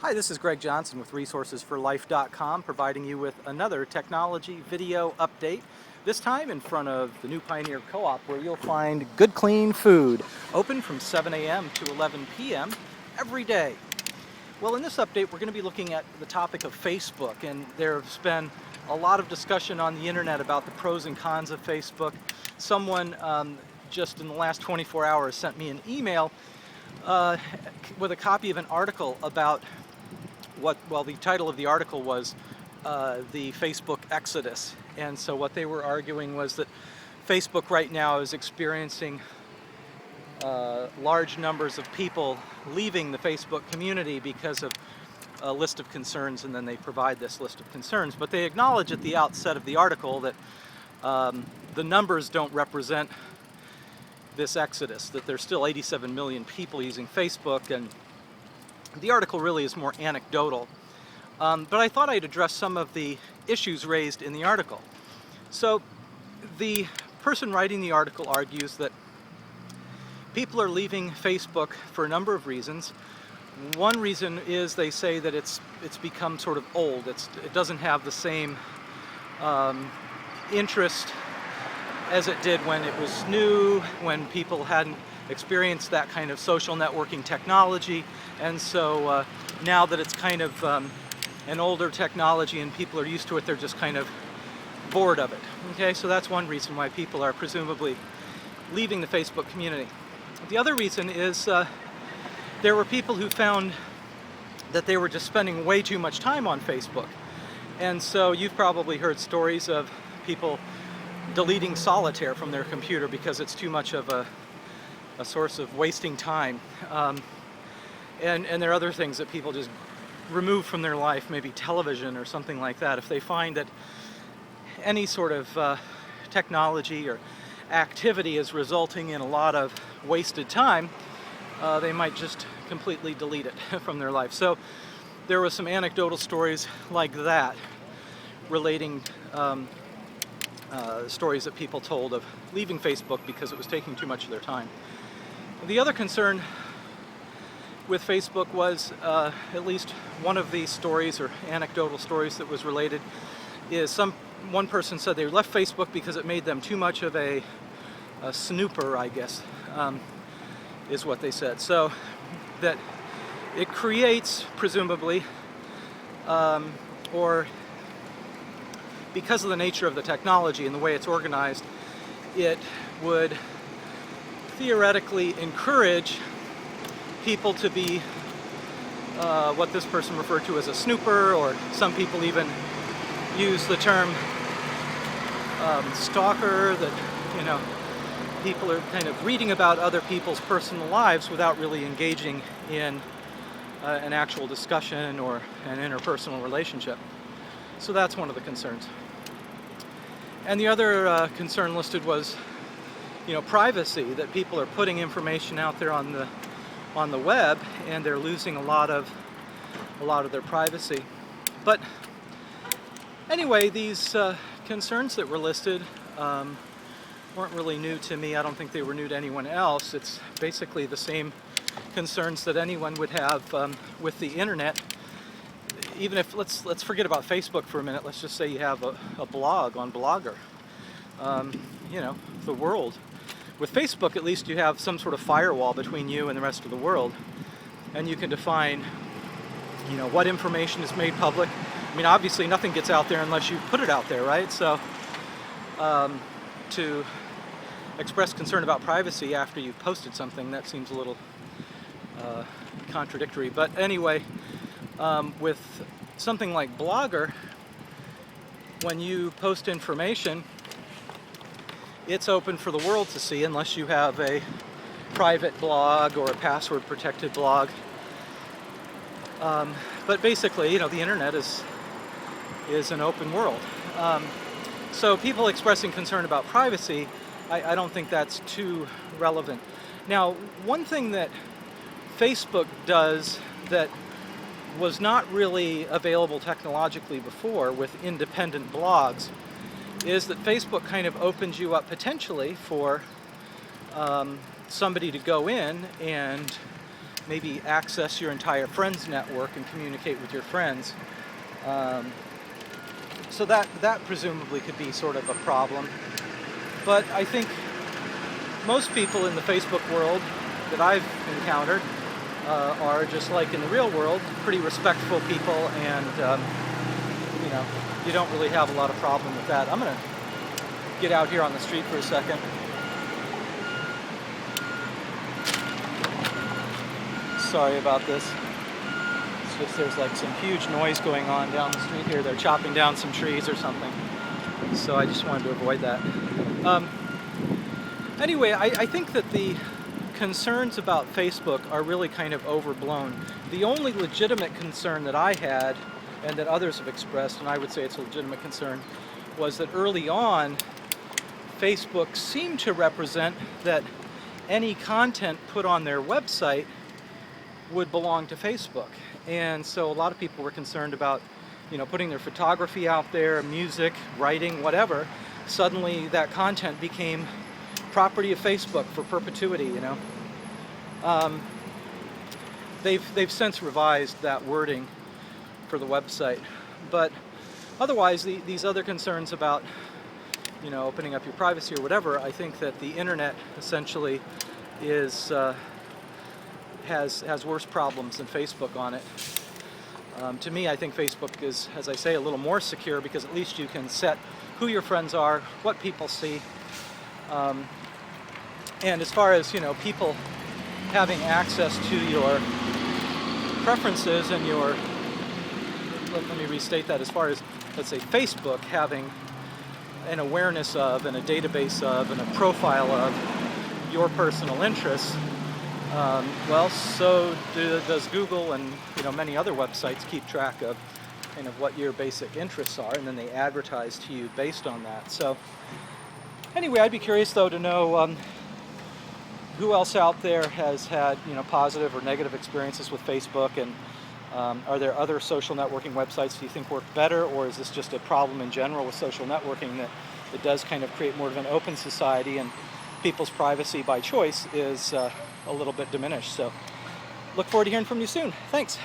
Hi, this is Greg Johnson with resourcesforlife.com, providing you with another technology video update, this time in front of the New Pioneer Co-op, where you'll find good clean food, open from 7 a.m. to 11 p.m. every day. Well, in this update we're going to be looking at the topic of Facebook, and there's been a lot of discussion on the internet about the pros and cons of Facebook. Someone just in the last 24 hours sent me an email with a copy of an article about the title of the article was the Facebook Exodus. And so what they were arguing was that Facebook right now is experiencing large numbers of people leaving the Facebook community because of a list of concerns, and then they provide this list of concerns. But they acknowledge at the outset of the article that the numbers don't represent this exodus, that there's still 87 million people using Facebook, and the article really is more anecdotal. But I thought I'd address some of the issues raised in the article. So the person writing the article argues that people are leaving Facebook for a number of reasons. One reason is they say that it's become sort of old. It doesn't have the same interest as it did when it was new, when people hadn't experienced that kind of social networking technology. And so now that it's kind of an older technology and people are used to it, they're just kind of bored of it. Okay, so that's one reason why people are presumably leaving the Facebook community. The other reason is there were people who found that they were just spending way too much time on Facebook. And so you've probably heard stories of people deleting Solitaire from their computer because it's too much of a source of wasting time. And there are other things that people just remove from their life, maybe television or something like that. If they find that any sort of technology or activity is resulting in a lot of wasted time, they might just completely delete it from their life. So there were some anecdotal stories like that relating stories that people told of leaving Facebook because it was taking too much of their time. The other concern with Facebook was, at least one of these stories or anecdotal stories that was related, is one person said they left Facebook because it made them too much of a snooper, I guess, is what they said. So that it creates, presumably, or because of the nature of the technology and the way it's organized, it would theoretically encourage people to be what this person referred to as a snooper, or some people even use the term stalker, that, you know, people are kind of reading about other people's personal lives without really engaging in an actual discussion or an interpersonal relationship. So that's one of the concerns. And the other concern listed was, privacy, that people are putting information out there on the web and they're losing a lot of their privacy. But anyway, these concerns that were listed weren't really new to me. I don't think they were new to anyone else. It's basically the same concerns that anyone would have with the internet. Even if, let's forget about Facebook for a minute. Let's just say you have a blog on Blogger. The world. With Facebook, at least, you have some sort of firewall between you and the rest of the world, and you can define, what information is made public. I mean, obviously, nothing gets out there unless you put it out there, right? So, to express concern about privacy after you've posted something, that seems a little contradictory. But anyway, with something like Blogger, when you post information, it's open for the world to see unless you have a private blog or a password protected blog. But basically, the internet is an open world. So people expressing concern about privacy, I don't think that's too relevant. Now, one thing that Facebook does that was not really available technologically before with independent blogs is that Facebook kind of opens you up potentially for somebody to go in and maybe access your entire friends network and communicate with your friends. So that presumably could be sort of a problem. But I think most people in the Facebook world that I've encountered are just like in the real world, pretty respectful people, and you don't really have a lot of problem with that. I'm gonna get out here on the street for a second. Sorry about this. It's just there's like some huge noise going on down the street here. They're chopping down some trees or something. So I just wanted to avoid that. Anyway, I think that the concerns about Facebook are really kind of overblown. The only legitimate concern that I had, and that others have expressed, and I would say it's a legitimate concern, was that early on, Facebook seemed to represent that any content put on their website would belong to Facebook. And so a lot of people were concerned about, putting their photography out there, music, writing, whatever. Suddenly that content became property of Facebook for perpetuity, They've since revised that wording for the website. But otherwise, these other concerns about, opening up your privacy or whatever, I think that the internet essentially is has worse problems than Facebook on it. To me, I think Facebook is, as I say, a little more secure because at least you can set who your friends are, what people see. And as far as, people having access to your preferences and let me restate that, as far as, let's say, Facebook having an awareness of and a database of and a profile of your personal interests, well, so does Google and many other websites keep track of kind of what your basic interests are, and then they advertise to you based on that. So anyway, I'd be curious though to know who else out there has had positive or negative experiences with Facebook, and are there other social networking websites do you think work better, or is this just a problem in general with social networking that it does kind of create more of an open society and people's privacy by choice is a little bit diminished? So look forward to hearing from you soon. Thanks.